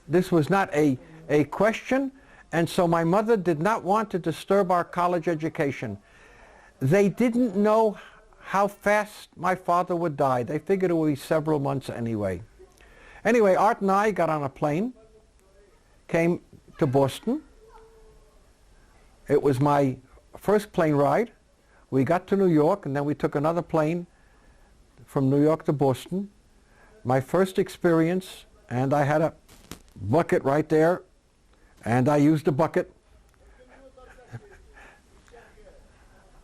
This was not a question, and so my mother did not want to disturb our college education. They didn't know how fast my father would die. They figured it would be several months anyway. Anyway, Art and I got on a plane, came to Boston. It was my first plane ride. We got to New York, and then we took another plane from New York to Boston. My first experience, and I had a bucket right there, and I used the bucket.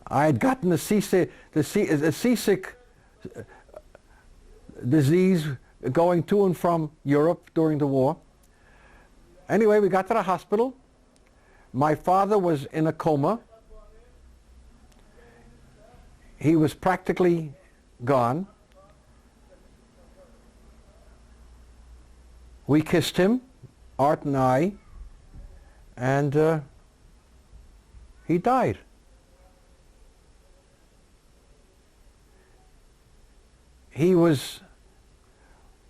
I had gotten the seasick disease going to and from Europe during the war. Anyway, we got to the hospital. My father was in a coma. He was practically gone. We kissed him, Art and I, and he died.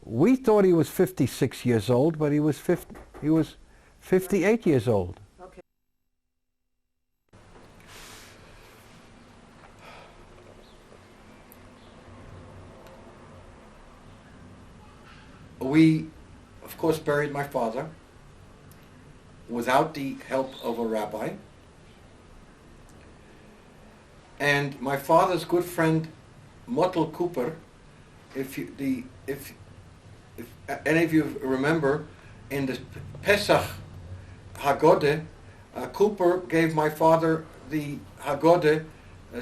We thought he was 56 years old, but he was 58 years old. Okay. We, of course, buried my father without the help of a rabbi. And my father's good friend, L Keusch, if any of you remember, in the Pesach Haggadah, Keusch gave my father the Haggadah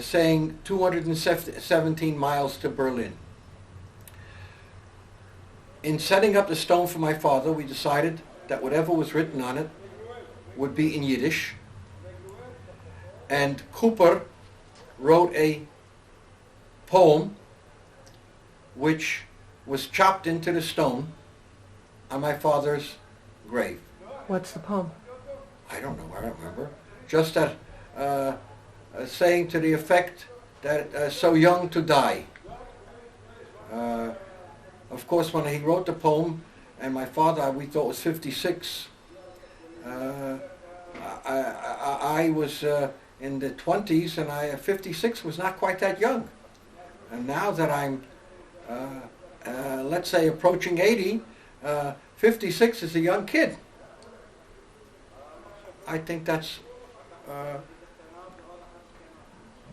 saying 217 miles to Berlin. In setting up the stone for my father, we decided that whatever was written on it would be in Yiddish. And Keusch wrote a poem which was chopped into the stone on my father's grave. What's the poem? I don't know, I don't remember. Just that saying to the effect that so young to die. Of course, when he wrote the poem, and my father, we thought was 56, I was in the 20s, and 56 was not quite that young. And now that I'm, let's say, approaching 80, 56 is a young kid. I think that's,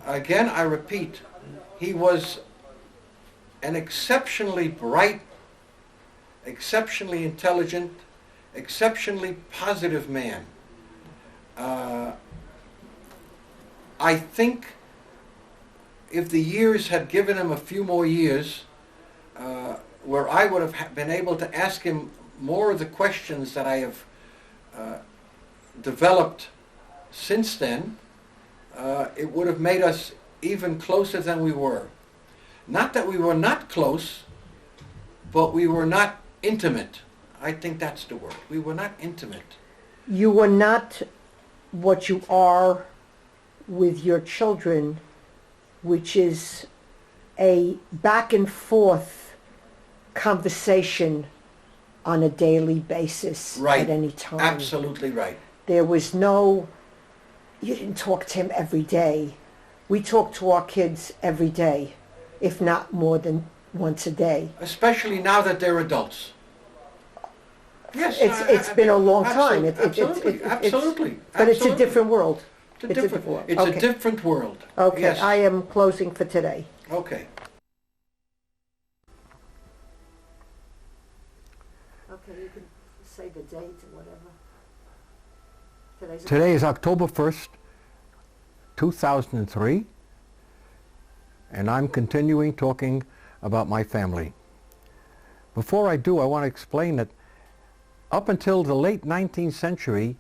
again, I repeat, he was an exceptionally bright, exceptionally intelligent, exceptionally positive man. I think if the years had given him a few more years, where I would have been able to ask him more of the questions that I have developed since then, it would have made us even closer than we were. Not that we were not close, but we were not intimate. I think that's the word. We were not intimate. You were not what you are with your children, which is a back and forth conversation on a daily basis at any time. Absolutely right. There was no, you didn't talk to him every day. We talk to our kids every day, if not more than once a day. Especially now that they're adults. Yes, it's been a long time. Absolutely. But it's a different world. It's a different world. Okay, yes. I am closing for today. Okay. Okay, you can say the date or whatever. Today is October 1st, 2003, and I'm continuing talking about my family. Before I do, I want to explain that up until the late 19th century,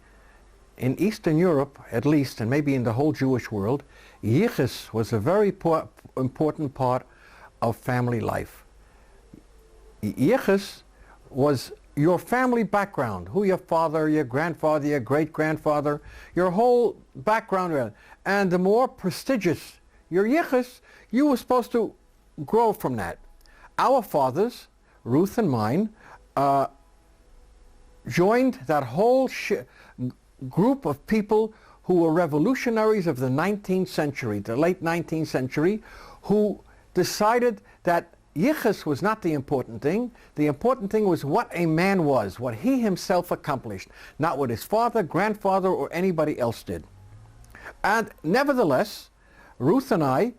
in Eastern Europe at least, and maybe in the whole Jewish world, yichus was a very important part of family life. Yichus was your family background, who your father, your grandfather, your great-grandfather, your whole background. And the more prestigious your yichus, you were supposed to grow from that. Our fathers, Ruth and mine, joined that whole group of people who were revolutionaries of the 19th century, the late 19th century, who decided that yichus was not the important thing. The important thing was what a man was, what he himself accomplished, not what his father, grandfather, or anybody else did. And nevertheless, Ruth and I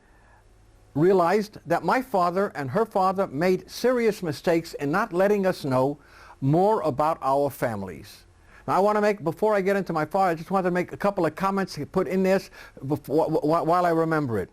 realized that my father and her father made serious mistakes in not letting us know more about our families. Now I want to make, before I get into my father, I just want to make a couple of comments to put in this while I remember it.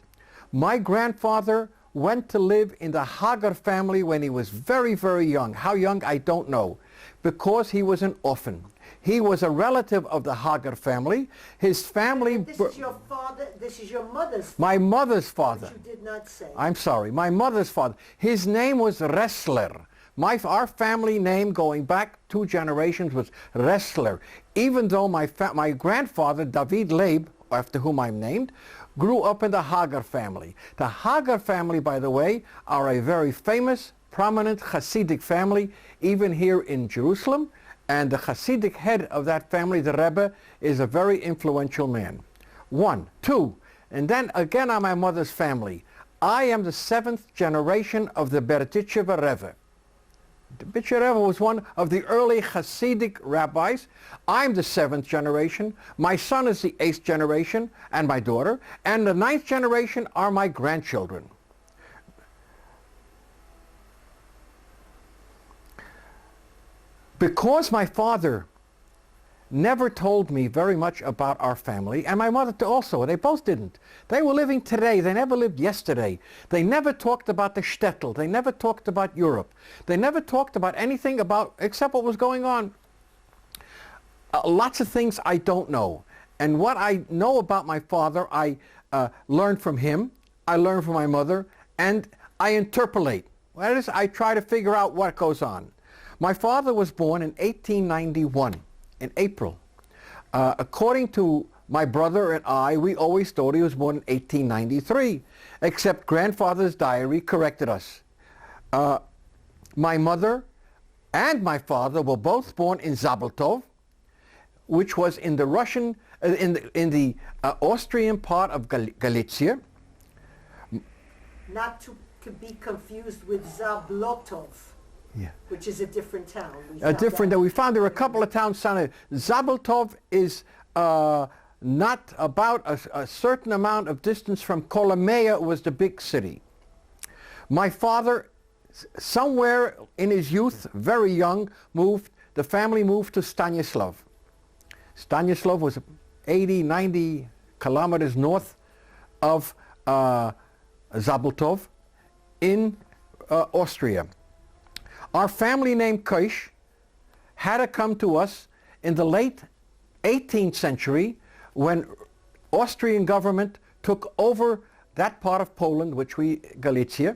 My grandfather went to live in the Hagar family when he was very, very young. How young, I don't know, because he was an orphan. He was a relative of the Hagar family. His family... This is your father, this is your mother's father. My mother's father. Which you did not say. I'm sorry, my mother's father. His name was Ressler. Our family name going back 2 generations was Ressler. Even though my grandfather, David Leib, after whom I'm named, grew up in the Hagar family. The Hagar family, by the way, are a very famous, prominent Hasidic family, even here in Jerusalem. And the Hasidic head of that family, the Rebbe, is a very influential man. 1. 2. And then again on my mother's family. I am the 7th generation of the Berdichever Rebbe. The Berdichever Rebbe was one of the early Hasidic rabbis. I'm the 7th generation. My son is the 8th generation, and my daughter. And the 9th generation are my grandchildren. Because my father never told me very much about our family, and my mother also, they both didn't. They were living today, they never lived yesterday. They never talked about the shtetl, they never talked about Europe. They never talked about anything about, except what was going on. Lots of things I don't know. And what I know about my father, I learned from him, I learned from my mother, and I interpolate. That is, I try to figure out what goes on. My father was born in 1891, in April. According to my brother and I, we always thought he was born in 1893, except grandfather's diary corrected us. My mother and my father were both born in Zabeltov, which was in the Russian, in the Austrian part of Galicia. Not to be confused with Zablotov. Yeah. Which is a different town. We found there were a couple of towns. Zabeltov is not about a certain amount of distance from Kolomea, was the big city. My father, somewhere in his youth, very young, the family moved to Stanislav. Stanislav was 80, 90 kilometers north of Zabeltov in Austria. Our family name Keusch had to come to us in the late 18th century when Austrian government took over that part of Poland, Galicia,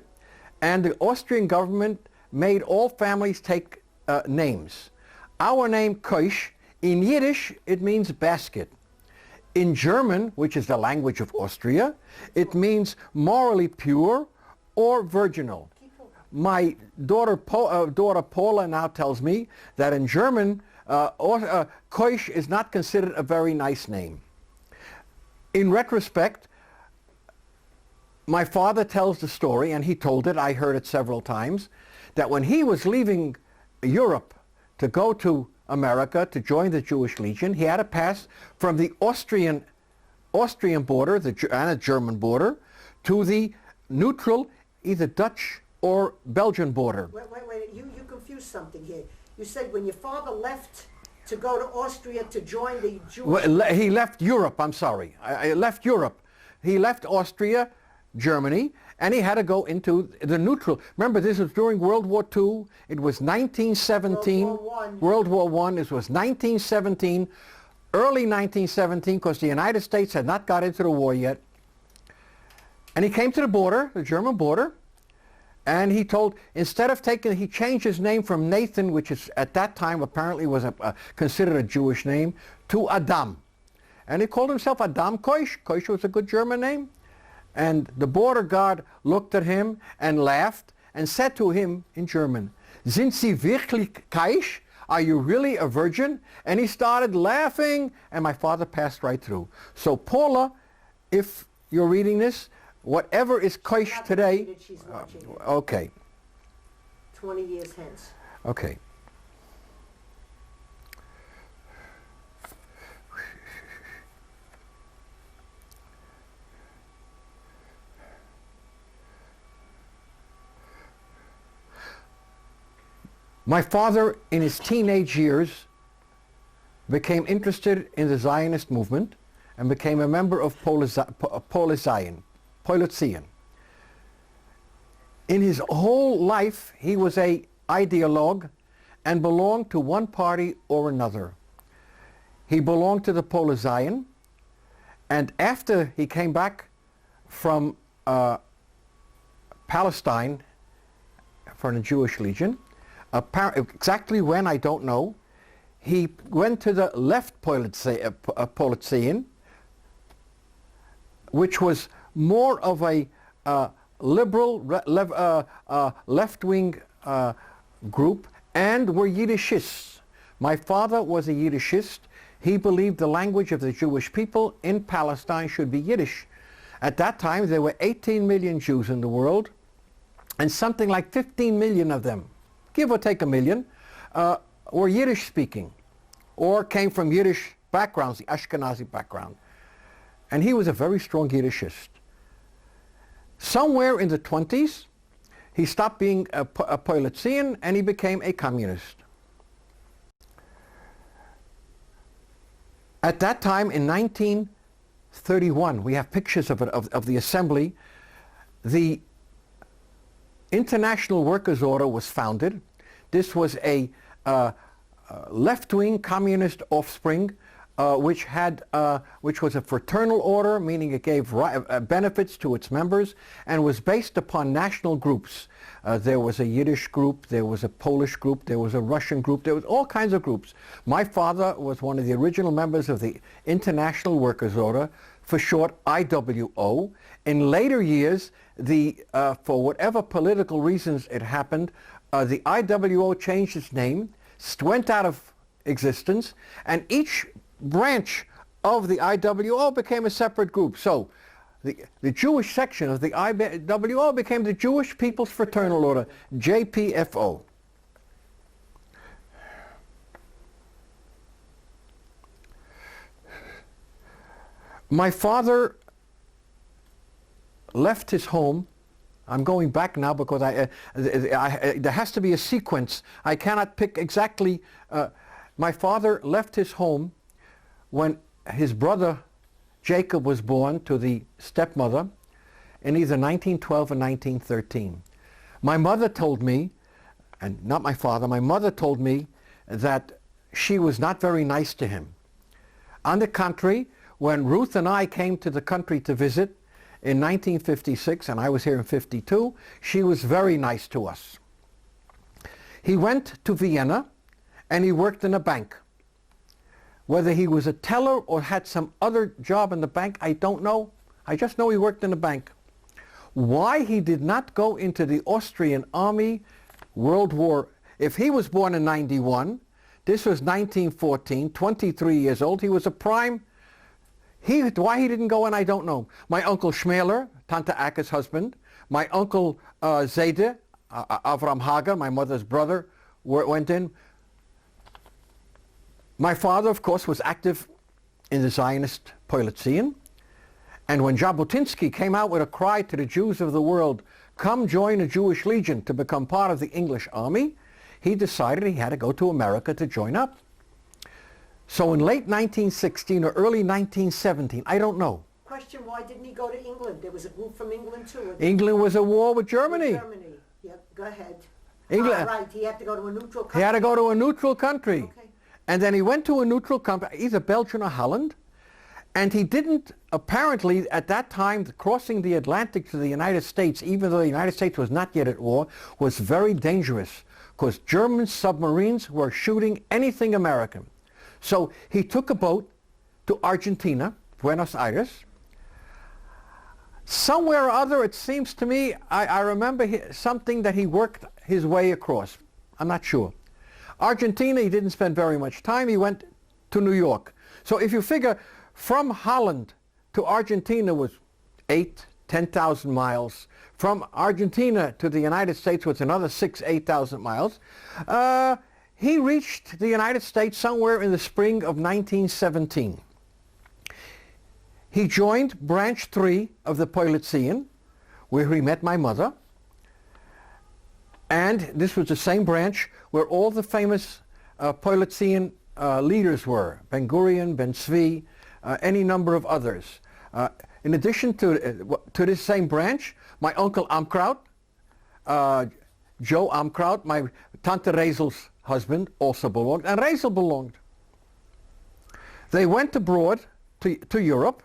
and the Austrian government made all families take names. Our name Keusch, in Yiddish, it means basket. In German, which is the language of Austria, it means morally pure or virginal. My daughter Paula now tells me that in German, Keusch is not considered a very nice name. In retrospect, my father tells the story, and he told it, I heard it several times, that when he was leaving Europe to go to America to join the Jewish Legion, he had to pass from the Austrian border and the German border to the neutral, either Dutch or Belgian border. Wait, you confused something here. You said when your father left to go to Austria to join the Jewish... He left Europe, I'm sorry. I left Europe. He left Austria, Germany, and he had to go into the neutral. Remember, this was during World War II. It was 1917. World War I. This was 1917, early 1917, because the United States had not got into the war yet. And he came to the border, the German border, and he he changed his name from Nathan, which is at that time apparently was considered a Jewish name, to Adam. And he called himself Adam Keusch. Keusch was a good German name. And the border guard looked at him and laughed and said to him in German, Sind Sie wirklich Keusch? Are you really a virgin? And he started laughing, and my father passed right through. So Paula, if you're reading this, whatever is Keusch today, She's watching it. okay, 20 years hence. okay. My father, in his teenage years, became interested in the Zionist movement and became a member of Polizeian. In his whole life, he was an ideologue and belonged to one party or another. He belonged to the Polizeian, and after he came back from Palestine for the Jewish Legion, exactly when, I don't know, he went to the left Polizeian, which was more of a liberal, left-wing group, and were Yiddishists. My father was a Yiddishist. He believed the language of the Jewish people in Palestine should be Yiddish. At that time, there were 18 million Jews in the world, and something like 15 million of them, give or take a million, were Yiddish-speaking, or came from Yiddish backgrounds, the Ashkenazi background. And he was a very strong Yiddishist. Somewhere in the 20s, he stopped being a Polizeian and he became a communist. At that time, in 1931, we have pictures of it, of the assembly. The International Workers' Order was founded. This was a left-wing communist offspring, which was a fraternal order, meaning it gave benefits to its members, and was based upon national groups. There was a Yiddish group, there was a Polish group, there was a Russian group, there was all kinds of groups. My father was one of the original members of the International Workers' Order, for short IWO. In later years, for whatever political reasons it happened, the IWO changed its name, went out of existence, and each branch of the IWO became a separate group. So the Jewish section of the IWO became the Jewish People's Fraternal Order, JPFO. My father left his home. I'm going back now because there has to be a sequence. I cannot pick exactly. My father left his home when his brother Jacob was born to the stepmother in either 1912 or 1913. My mother told me, and not my father, my mother told me that she was not very nice to him. On the contrary, when Ruth and I came to the country to visit in 1956, and I was here in 52, she was very nice to us. He went to Vienna and he worked in a bank. Whether he was a teller or had some other job in the bank, I don't know. I just know he worked in a bank. Why he did not go into the Austrian army, World War, if he was born in 91, this was 1914, 23 years old, he was a prime. Why he didn't go in, I don't know. My uncle Schmäler, Tante Acke's husband, my uncle Zede, Avram Hager, my mother's brother, went in. My father, of course, was active in the Zionist Polizeian. And when Jabotinsky came out with a cry to the Jews of the world, come join the Jewish Legion to become part of the English army, he decided he had to go to America to join up. So in late 1916 or early 1917, I don't know. Question, why didn't he go to England? There was a group from England too. England was at war with Germany. Germany. Yep, go ahead. England. Right, he had to go to a neutral country. He had to go to a neutral country. Okay. And then he went to a neutral country, either Belgium or Holland, and he didn't, apparently at that time, crossing the Atlantic to the United States, even though the United States was not yet at war, was very dangerous because German submarines were shooting anything American. So he took a boat to Argentina, Buenos Aires. Somewhere or other, it seems to me, I remember something that he worked his way across. I'm not sure. Argentina, he didn't spend very much time. He went to New York. So if you figure from Holland to Argentina was 10,000 miles. From Argentina to the United States was another 8,000 miles. He reached the United States somewhere in the spring of 1917. He joined Branch 3 of the Polizeian, where he met my mother. And this was the same branch where all the famous Polizeian leaders were, Ben-Gurion, Ben-Zvi, any number of others. In addition to this same branch, my uncle Amkraut, Joe Amkraut, my Tante Razel's husband, also belonged, and Razel belonged. They went abroad to Europe,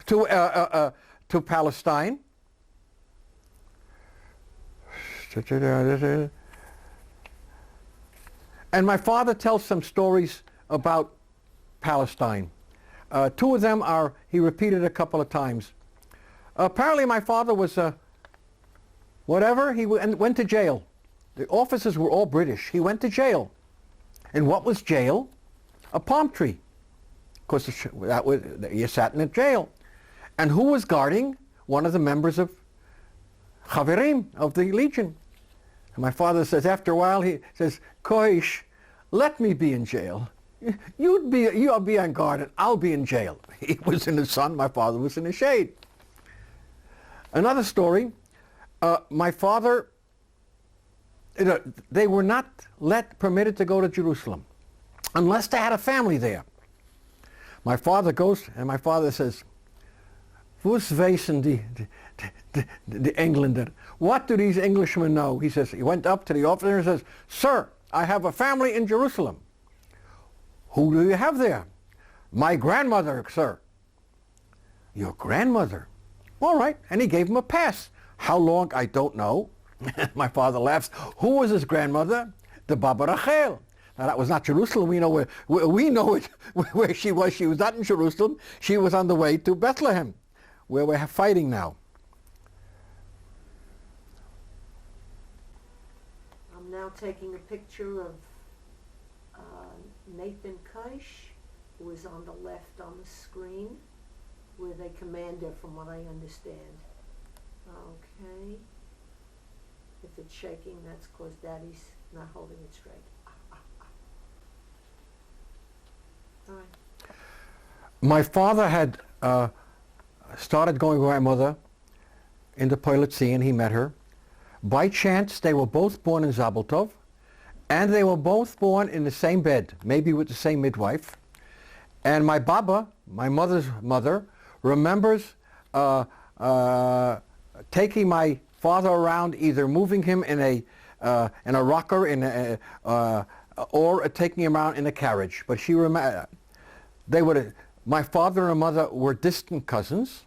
to Palestine. And my father tells some stories about Palestine. Two of them are, he repeated a couple of times. Apparently my father was, he went to jail. The officers were all British. He went to jail. And what was jail? A palm tree. Because you sat in a jail. And who was guarding? One of the members of Chaverim, of the Legion. And my father says, after a while, he says, Keusch, let me be in jail. You'll be on guard and I'll be in jail. He was in the sun, my father was in the shade. Another story, my father, they were not permitted to go to Jerusalem unless they had a family there. My father goes and my father says, "Wo's weisen the Englander? What do these Englishmen know?" He says, he went up to the officer and says, "Sir, I have a family in Jerusalem." "Who do you have there?" "My grandmother, sir." "Your grandmother?" "All right." And he gave him a pass. How long, I don't know. My father laughs. Who was his grandmother? The Baba Rachel. Now that was not Jerusalem. We know where she was. She was not in Jerusalem. She was on the way to Bethlehem, where we're fighting now. I'm now taking a picture of Nathan Keusch, who is on the left on the screen, with a commander, from what I understand. Okay. If it's shaking, that's because Daddy's not holding it straight. All right. My father had started going with my mother in the Polizei, and he met her. By chance, they were both born in Zabeltov, and they were both born in the same bed, maybe with the same midwife. And my Baba, my mother's mother, remembers taking my father around, either moving him in a rocker, or taking him around in a carriage. But she my father and mother were distant cousins.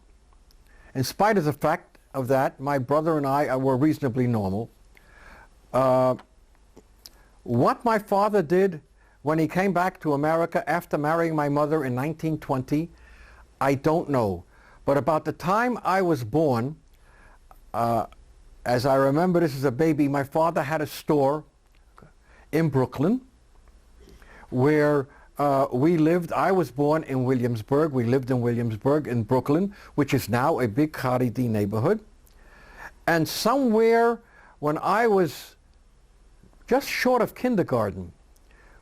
In spite of the fact of that, my brother and I were reasonably normal. What my father did when he came back to America after marrying my mother in 1920, I don't know. But about the time I was born, as I remember this as a baby, my father had a store in Brooklyn where we lived. I was born in Williamsburg. We lived in Williamsburg in Brooklyn, which is now a big Haredi neighborhood. And somewhere when I was just short of kindergarten,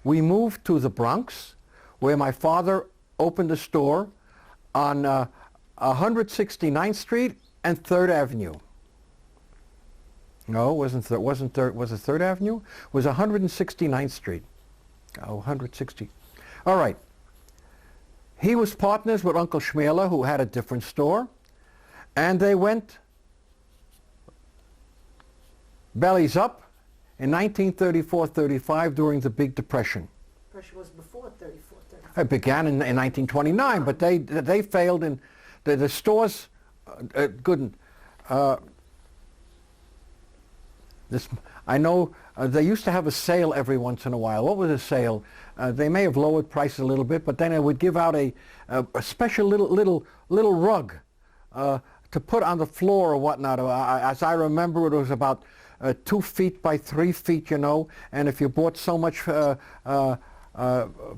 we moved to the Bronx, where my father opened a store on 169th Street and 3rd Avenue. No, was it 3rd Avenue? It was 169th Street. Oh, 160. All right. He was partners with Uncle Shmela, who had a different store, and they went bellies up in 1934-35 during the Big Depression. Depression was before 34, 35. It began in 1929, but they failed in the stores couldn't. I know they used to have a sale every once in a while. What was a sale? They may have lowered prices a little bit, but then they would give out a special little rug to put on the floor or whatnot. As I remember, it was about 2 feet by 3 feet, you know, and if you bought so much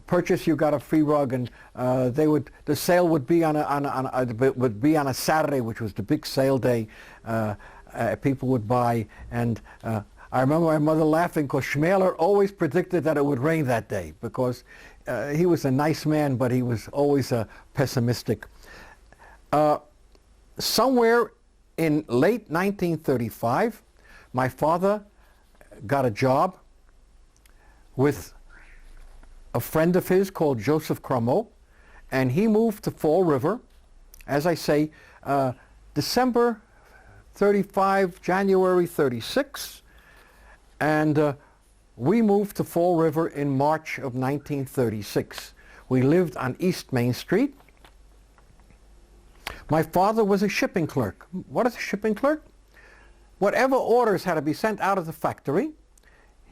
purchase, you got a free rug, and the sale would be on a Saturday, which was the big sale day. People would buy, and I remember my mother laughing because Schmaler always predicted that it would rain that day, because he was a nice man, but he was always pessimistic. Somewhere in late 1935, my father got a job with a friend of his called Joseph Crumeau, and he moved to Fall River, as I say, December 35, January 36, and we moved to Fall River in March of 1936. We lived on East Main Street. My father was a shipping clerk. What is a shipping clerk? Whatever orders had to be sent out of the factory,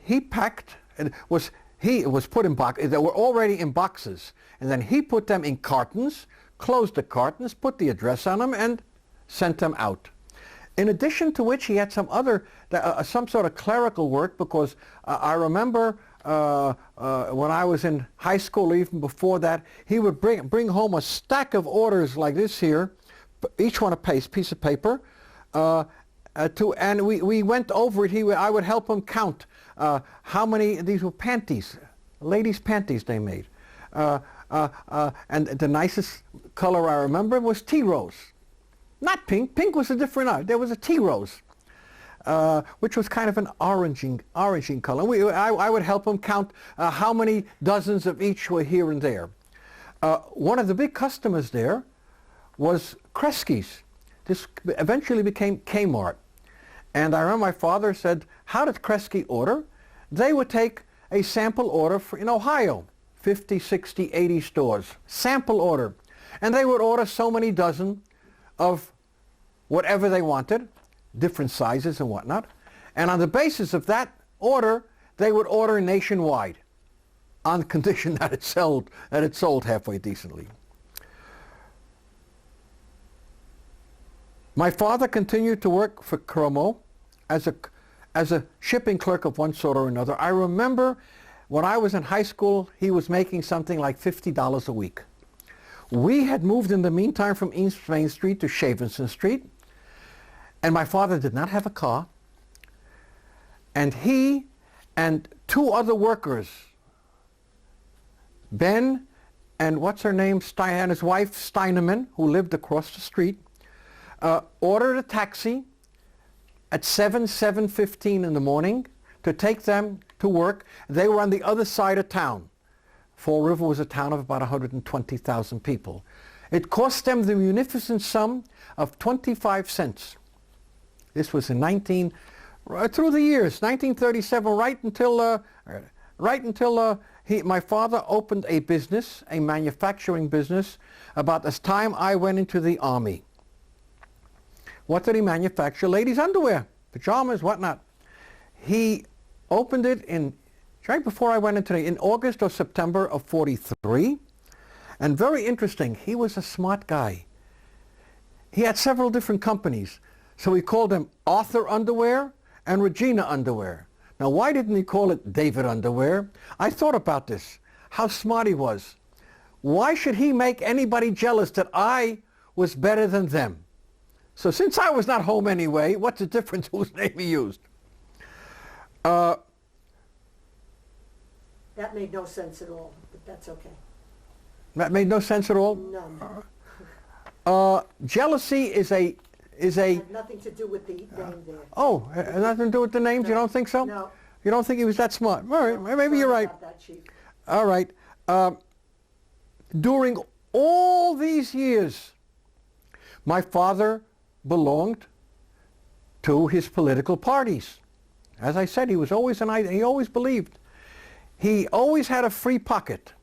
he packed, it was put in boxes. They were already in boxes, and then he put them in cartons, closed the cartons, put the address on them, and sent them out. In addition to which, he had some sort of clerical work, because I remember when I was in high school, even before that, he would bring home a stack of orders like this here, each one a piece of paper, and we went over it. I would help him count how many. These were panties, ladies' panties they made, and the nicest color I remember was tea rose. Not pink. Pink was a different art. There was a tea rose, which was kind of an oranging color. I would help him count how many dozens of each were here and there. One of the big customers there was Kresge's. This eventually became Kmart. And I remember my father said, how did Kresge order? They would take a sample order in Ohio, 50, 60, 80 stores, sample order. And they would order so many dozen of whatever they wanted, different sizes and whatnot. And on the basis of that order, they would order nationwide on the condition that it sold halfway decently. My father continued to work for Crumeau as a shipping clerk of one sort or another. I remember when I was in high school, he was making something like $50 a week. We had moved in the meantime from East Main Street to Shavenson Street, and my father did not have a car, and he and 2 other workers, Ben and what's her name, and his wife Steinemann, who lived across the street, ordered a taxi at 7:15 in the morning to take them to work. They were on the other side of town. Fall River was a town of about 120,000 people. It cost them the munificent sum of 25 cents. This was in through the years, 1937, right until my father opened a business, a manufacturing business, about this time I went into the Army. What did he manufacture? Ladies' underwear, pajamas, whatnot. He opened it right before I went into in August or September of 43. And very interesting, he was a smart guy. He had several different companies. So he called them Arthur Underwear and Regina Underwear. Now, why didn't he call it David Underwear? I thought about this, how smart he was. Why should he make anybody jealous that I was better than them? So since I was not home anyway, what's the difference whose name he used? That made no sense at all, but that's okay. That made no sense at all? None. Jealousy is a... It had nothing to do with the name there. Oh, it had nothing to do with the names? No. You don't think so? No. You don't think he was that smart? All right, maybe Sorry you're right. about that, Chief. All right. During all these years, my father belonged to his political parties. As I said, he was always he always believed. He always had a free pocket.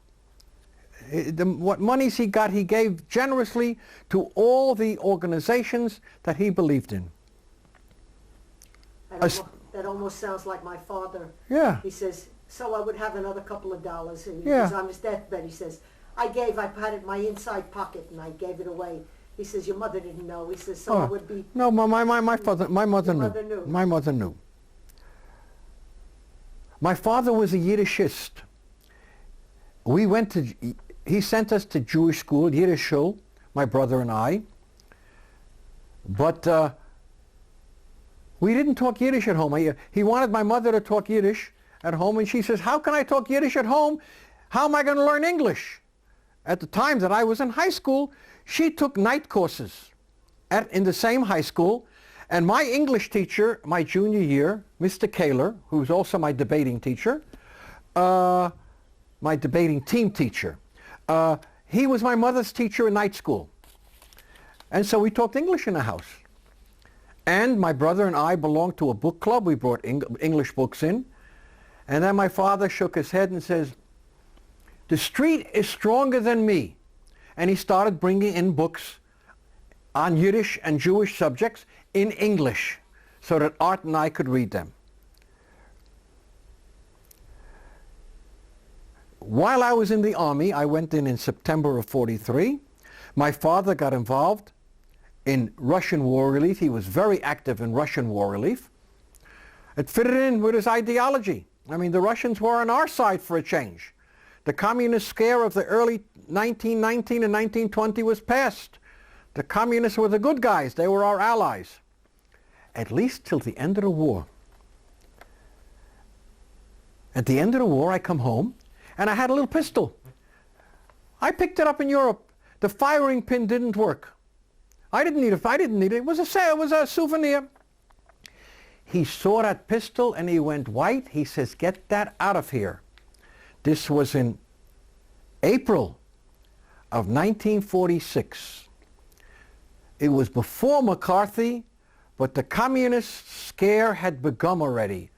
What monies he got, he gave generously to all the organizations that he believed in. That almost sounds like my father. Yeah. He says, so I would have another couple of dollars. And Yeah. he's on his deathbed. He says, I had it in my inside pocket and I gave it away. He says, your mother didn't know. He says, so I would be... No, my mother knew. Mother knew. My mother knew. My father was a Yiddishist. He sent us to Jewish school, Yiddish shul, my brother and I. But we didn't talk Yiddish at home. He wanted my mother to talk Yiddish at home, and she says, how can I talk Yiddish at home? How am I going to learn English? At the time that I was in high school, she took night courses in the same high school, and my English teacher, my junior year, Mr. Kaler, who was also my debating teacher, my debating team teacher, he was my mother's teacher in night school. And so we talked English in the house. And my brother and I belonged to a book club. We brought English books in. And then my father shook his head and says, the street is stronger than me. And he started bringing in books on Yiddish and Jewish subjects in English so that Art and I could read them. While I was in the Army, I went in September of '43. My father got involved in Russian war relief. He was very active in Russian war relief. It fitted in with his ideology. I mean, the Russians were on our side for a change. The communist scare of the early 1919 and 1920 was past. The communists were the good guys. They were our allies. At least till the end of the war. At the end of the war, I come home, and I had a little pistol. I picked it up in Europe. The firing pin didn't work. I didn't need it. It was a souvenir. He saw that pistol and he went white. He says, get that out of here. This was in April of 1946. It was before McCarthy, but the communist scare had begun already.